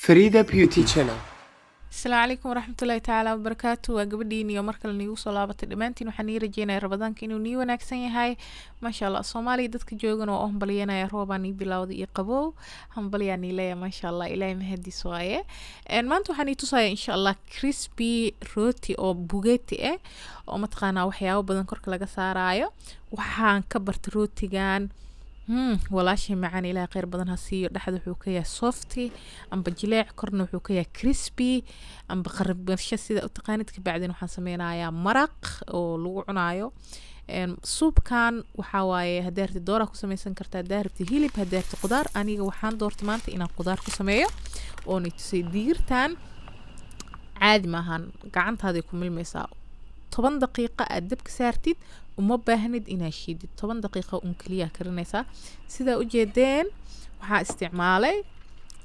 Farida Beauty Channel. السلام عليكم ورحمة الله تعالى وبركاته وقبديني ومركل نيو صلابة دمانتين waxaan ii rajeynaya rabadaanka inuu nii wanaagsan yahay maasha Allah Soomaaliya dadka joogan oo hambalyanaya roobaan ii bilowday iyo qabow hambalyaan ii leeyahay maasha Allah ilaahay mahadiis waaye maanta waxaan ii tusayaa insha Allah crispy roti oo bugatti oo mataqaanaa waxyaabo badan korka laga saaraayo waxaan ka bartay rotigan walaashay macaan ilaa qeyr badan ha siiyo dhaxda wuxuu ka yahay softy amba jileec korna wuxuu ka yahay crispy amba qarbarsho sida u taqaanid ka bacdin waxaan sameynayaa maraq oo lagu cunaayo suubkan waxaa waaye hadaarti doora ku sameysan kartaa hadaarti hilib hadaarti qudaar aniga waxaan doortay maanta inaan qudaar ku sameeyo oo nitusay digirtan caadi maahan gacantaada ku milmaysaa 10 daqiiqo aad dabka saartid uma baahnid inaad shiidid 10 daqiiqo kaliya karinaysaa sida u jeedeen waxaa isticmaalay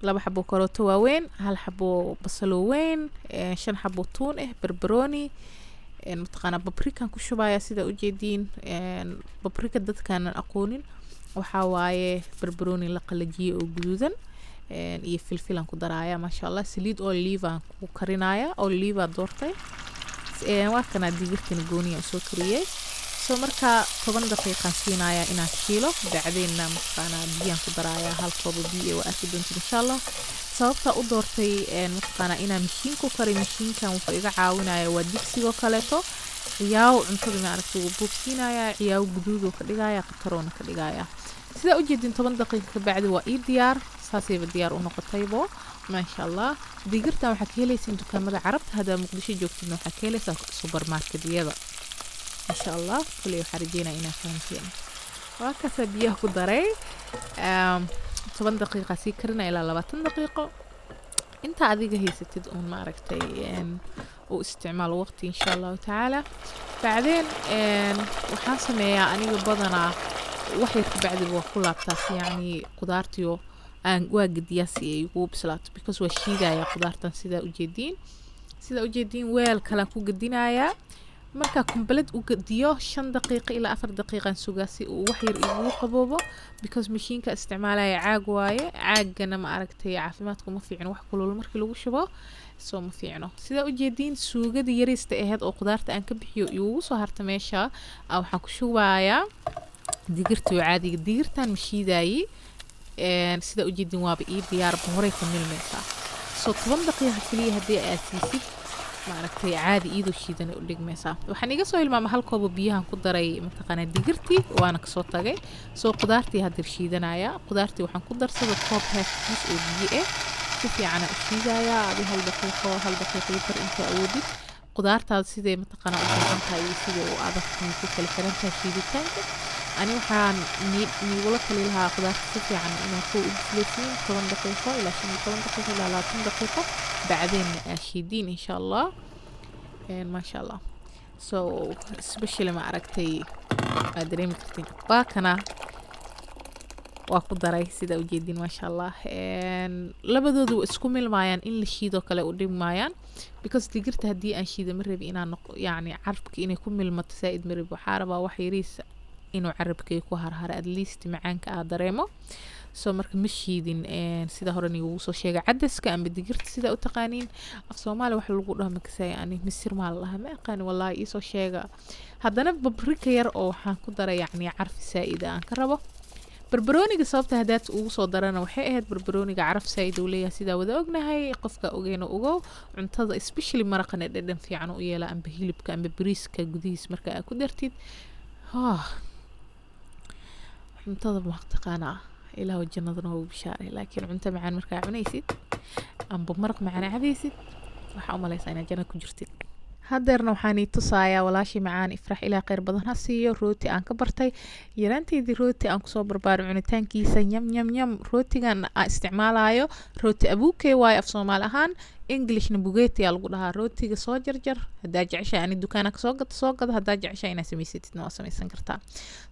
2 xabo karooto waaweyn 1 xabo basal weyn 5 xabo tuun barbarooni mataqaana paprika ku shubaya sida u jeediin paprika dadkaan aqoonin waxa waaye barbarooni la qalajiyay oo guduudan iyo filfilan ku daraaya maasha Allah saliid olive aan ku karinaya olive doortay waa kana digirtan gooniya soo kariyay soo marka 10 daqiiqan siinaya inaan shiilo bacdeenna mataqaana biyaan ku daraaya hal koob biyo oo arki doonto insha Allah sababta u doortay mataqaana inaan mishiin ku kariyo mishiinkan wuxuu iga caawinaya waa digsiga kaleeto ciyaaw cuntada ma aragtay uu buugsiinaya ciyaaw guduud oo ka dhigaya qataroona ka dhigaya sida u jeedin 10 daqiiqo ka bacdi waa ii diyaar saasayba diyaar u noqotaybo ما شاء الله ديقرتها waxaa ka helaysaa dukaamada carabta hada muqdisho joogtid waxaa ka helaysaa supermarketyada ما شاء الله kulli waxa rajeynaa inaa fahanteen waa ka sabiyaha ku daray 10 daqiiqo si karina ilaa 20 daqiiqo inta adiga haysatid oo ma aragtay oo isticmaal waqti insha Allah taala بعدين waxaan sameeyaa aniga badanaa wax yar ka bacdi waa ku laabtaa yani qudaartiyo aan waa gadiyaasi ay ugu bislaato because waa shiidaya qudaartan sida u jeedin weel kala ku gadinaya marka complete u gadiyo 5 daqiiqo ilaa 4 daqiiqan sugaasi oo wax yar igu qaboobo because mashiinka isticmaalaya caag waaye caagana ma aragtay caafimaadku ma fiicno wax kulul markii lagu shubo soo ma fiicno sida u jeedin suugada yarista ahayd oo qudaarta aan ka bixiyo igu soo harta meesha waxaan ku shubayaa digirta caadiga digirtan mashiidayi sida u jeedin waaba ii diyaar boqoray ka milmaysaa soo 10 daqiiqo kaliya hadii aad siisid ma aragtay caadi iido shiidan u dhigmaysaa waxaan iga soo hilmaamay hal koob biyahan ku daray mataqaana digirtii waana ka soo tagay soo qudaartii hadir shiidanaya qudaartii waxaan ku darsaday koob half oo biyo si fiican u shiidaya adi hal daqiiqo bar inta awoodid qudaartaada sidee mataqaana u baahan tahay sidee u adag ku kala karantaa shiiditaanka أنا وحان نيقولك لها قدرت تفي عن إنه فوق بثلاثين 10 دقيقة إلى 10 دقيقة إلى 30 دقيقة بعدين أشيدين إن شاء الله ما شاء الله so especially ما عرفتي أدري مكتين باكنا وأقدر أيسيد وجدين ما شاء الله لبدو اسكمل معين إن الشيدو كلا قدام معين because تقدرت هدي أشيد مرة بإنا يعني عارفك إني كمل متساعد مرة بحاربة وحيريس inuu carabkay ku harhar at least macaanka aad dareemo soo marka ma shiidin sida hore nigu soo sheegay cadaska ama digirta sida u taqaaniin af Soomaali wax lagu dhaho makasay ani misir ma laha ma aqaan wallahi isoo sheega haddana paprika yar oo waxaan ku daray yani carfi saa'id aan ka rabo barbarooniga sababta hadaad ugu soo darana waxay ahayd barbarooniga caraf saa'id uu leeyahay sida wada ognahay qofka ogeena ugo cuntada especially maraqana dhadhan fiican u yeela amba hilibka amba bariiska gudihiis marka aad ku dartid cuntada ma taqaana ilaa jannadana oo bishaaray laakiin cunta macaan marka cunaysid amba maraq macaan cabaysid waxa u malaysaa inaad janna ku jirtid hadeerna waxaan tusayaa walaashii macaan ifrax ilaa qeyr badan ha siiyo rooti aan ka bartay yaraanteedii rooti aan ku soo barbaarin cunitaankiisa yam rootigan aan isticmaalayo rooti abuukay waay af Soomaali ahaan Englishna bugatti yaa lagu dhahaa rootiga soo jarjar hadaa jeceshay ani dukaana ka soo gado hadaa jeceshay inaad samaysatid waa samaysan kartaa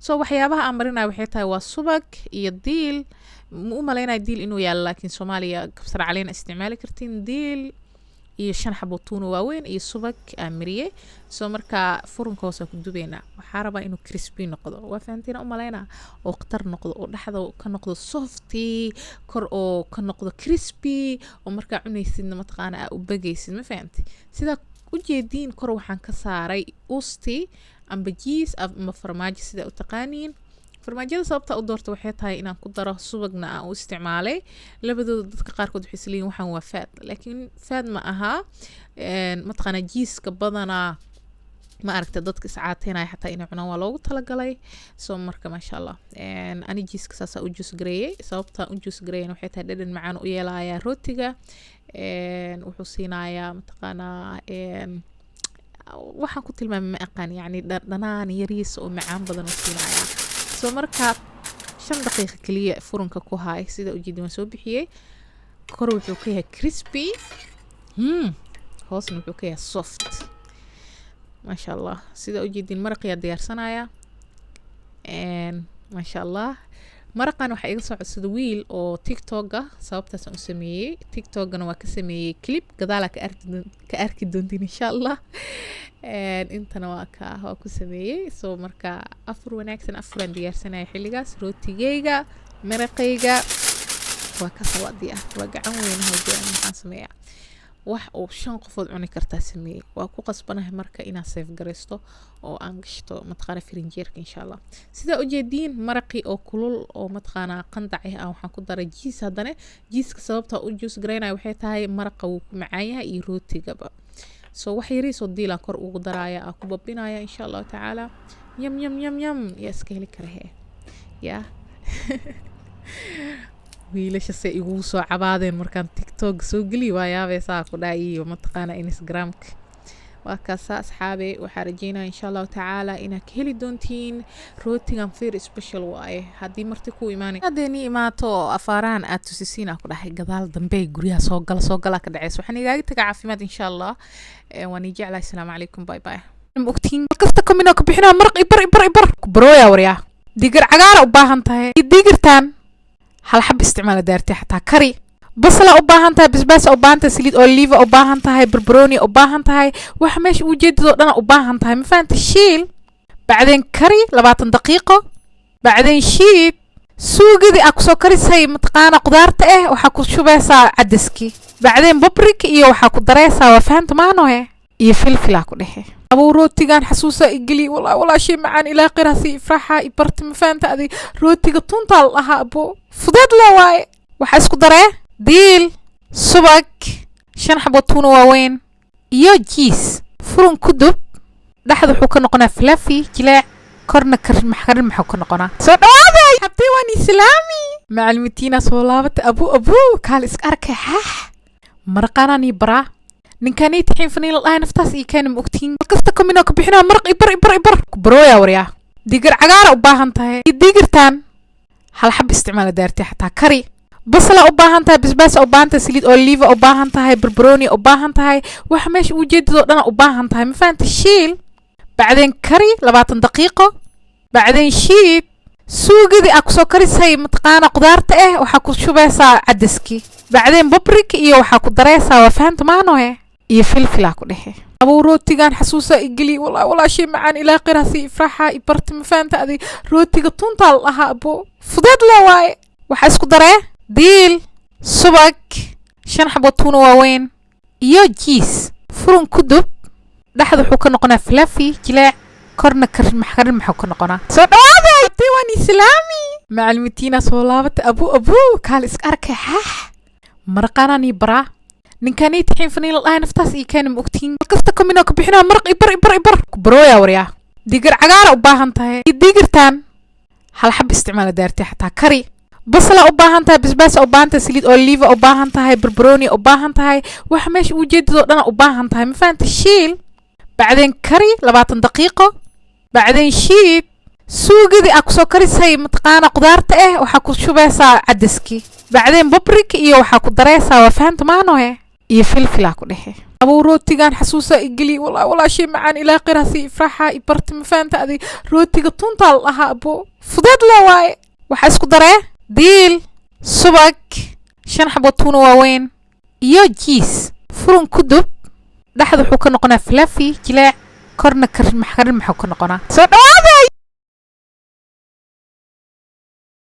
soo waxyaabaha aan marinayo waxay tahay waa subag iyo diil ma u malaynaa diil inuu yaalo laakiin Soomaaliya kabsar caleen isticmaali kartiin diil iyo 5 xabo tuuna waaweyn iyo subag aan mariyay soo marka furunka hoos ku dubeena waxa rabaa inuu crispy noqdo waa fahantina u maleena oo qatar noqdo oo dhaxda ka noqdo softy kor oo ka noqdo crispy oo marka cunaysidna mataqaana u bagaysid ma fahanti sida u jeedin kor waxaan ka saaray usti amba jiis ama farmaajo sida u taqaaniin farmaajada sababta u doorto waxay tahay inaan ku daro subagna aan u isticmaalay labadooda dadka qaar kood waxay isleeyihiin waxaan waa fat laakiin fat ma aha mataqaana jiiska badana ma aragta dadka iscaateynaya xataa inay cunaan waa loogu talagalay soo marka ma sha Allah ani jiiska saasa u juice gareeyay sababta u juice gareeyay waxay tahay dhadhan macaan u yeelaya rootiga wuxuu siinayaa mataqaana waxaan ku tilmaamay ma aqaan yani dhanaan yariis oo macaan badan u siinaya soo marka 5 daqiiqo kaliya furunka ku haay sida u jeedin soo bixiyay kor wuxuu ka yahay crispy hoosna wuxuu ka yahay soft ما شاء الله سيدا ujeedin maraq ya diyaarsanaya ما شاء الله maraqan waxa iga soo codsada wiil oo TikTok sababtaas aan sameeyay TikTok-na waa ka sameeyay clip gadaala ka arki doontiin insha Allah intana waa ku sameeyay soo marka afur wanaagsan afuran diyaarsanaya xilligaas rootigeyga maraqeyga waa ka sawadiya waa gacan weyn haween waxaan sameeyaa wax oo 5 qofood cuni kartaa sameeyay waa ku qasbanahay marka inaan save gareysto oo aan gashto matqaana firinjeerka insha Allah sida u jeedin maraqi oo kulul oo matqaana qandacay aan waxaan ku daray jiis hadana jiiska sababta u juice gareynay waxay tahay maraqa uu ku macaan yahay iyo rootigaba soo wax yariis oo diilan kor ugu daraaya aan ku babinaya insha Allah taala yam ya iska heli karahee ya wiilasha say igu soo cabaadeen markaan TikTok soo gali waayaabeysaa ku dhaayiyo mataqaana Instagram-ka waa kaasa asxaabe waxa rajeynaa insha Allah taala inaad ka heli doontiin rootigan very special waaye hadii marti ku iimaanay hadeeni imaato afaaraan aad tusisiina ku dhahay gadaal dambe guriga soo gala ka dhaceys waxaan igaaga taga caafimaad insha Allah waan jeclahay assalaamu calaykum bye bye mogtiin kasta kamina ka bixinaa maraq ibar brooya wariya digar cagaar u baahan tahay digirtan hal xab isticmaal daartay xataa kari basala u baahan tahay basbaas u baahan tahay saliid olive u baahan tahay barbarooni u baahan tahay wax meesh u jeedido dhan u baahan tahay ma fahanti shiil بعدين كري 20 دقيقة بعدين شيد سوقدي أكسو كريسي متقانا قدارته وحاكو شوبيسا عدسكي بعدين ببريك إيو وحاكو دريسا وفهمت مانوه إيو فلفل أكو لحي أبو روتيغان حسوسة إقلي والله شي معان إلا قراسي إفراحة إبرت مفهمت أذي روتيغا تونتا الله أبو فضاد لواي وحاسكو دريه ديل سبك شان حبوتون واوين إيو جيس فرون كدب لحظة حوكا نقنا فلافي جلاع كورنا كرم محوكا نقنا سودوادي حبتي واني سلامي معلمتينا صولابت أبو كال إسكارك حاح مرقاناني برا نكاني تحين فنيل الله نفتاس إي كان مؤكتين كفتكم منو كبحنا مرق إبر برويا وريا ديقر عقارة أباهن تاي ديقرتان هل حب استعمال دارتي حتى كري بصلة أباهن تاي بسباس أباهن تاي سليد أوليف أباهن تاي بربروني أباهن تاي وحماش وجد لنا أباهن تاي مفانت الشيل بعدين كري 20 دقيقة بعدين شيد سوقدي أكسو كريسي متقانا قدارته وحاكو شوبيسا عدسكي بعدين ببريك إيو وحاكو دريسا وفهمت مانوه إيو فلفل أكو لحي أبو روتيغان حسوسة إقلي والله شي معان إلا قراسي إفراحة إبرت مفهمت أذي روتيغا تونتا الله أبو فضاد لواي وحاسكو دريه ديل سبك شان حبوتون واوين إيو جيس فرون كدب لحظة حوكا نقنا فلافي جلاع كورنا كرم محوكا نقنا سودوادي حبتي واني سلامي معلمتينا صولابت أبو كال إسكارك حاح مرقاناني برا نكاني تحين فنيل الله نفتاس إي كان مؤكتين كفتكم منو كبحنا مرق إبر برويا وريا ديقر عقارة أباهن تاي ديقرتان هل حب استعمال دارتي حتى كري بصلة أباهن تاي بسباس أباهن تاي سليد أوليف أباهن تاي بربروني أباهن تاي وحماش وجد لنا أباهن تاي مفانت الشيل بعدين كري 20 دقيقة بعدين شيد سوقدي أكسو كريسي متقانا قدارته وحاكو شوبيسا عدسكي بعدين ببريك إيو وحاكو دريسا وفهمت مانوه إيو فلفل أكو لحي أبو روتيغان حسوسة إقلي والله شي معان إلا قراسي إفراحة إبرت مفهمت أذي روتيغا تونتا الله أبو فضاد لواي وحاسكو دريه ديل سبك شان حبوتون واوين إيو جيس furun ku dub dhaxda wuxuu ka noqonaa fluffy jilaac korna karin maxuu ka noqonaa soo dhawaada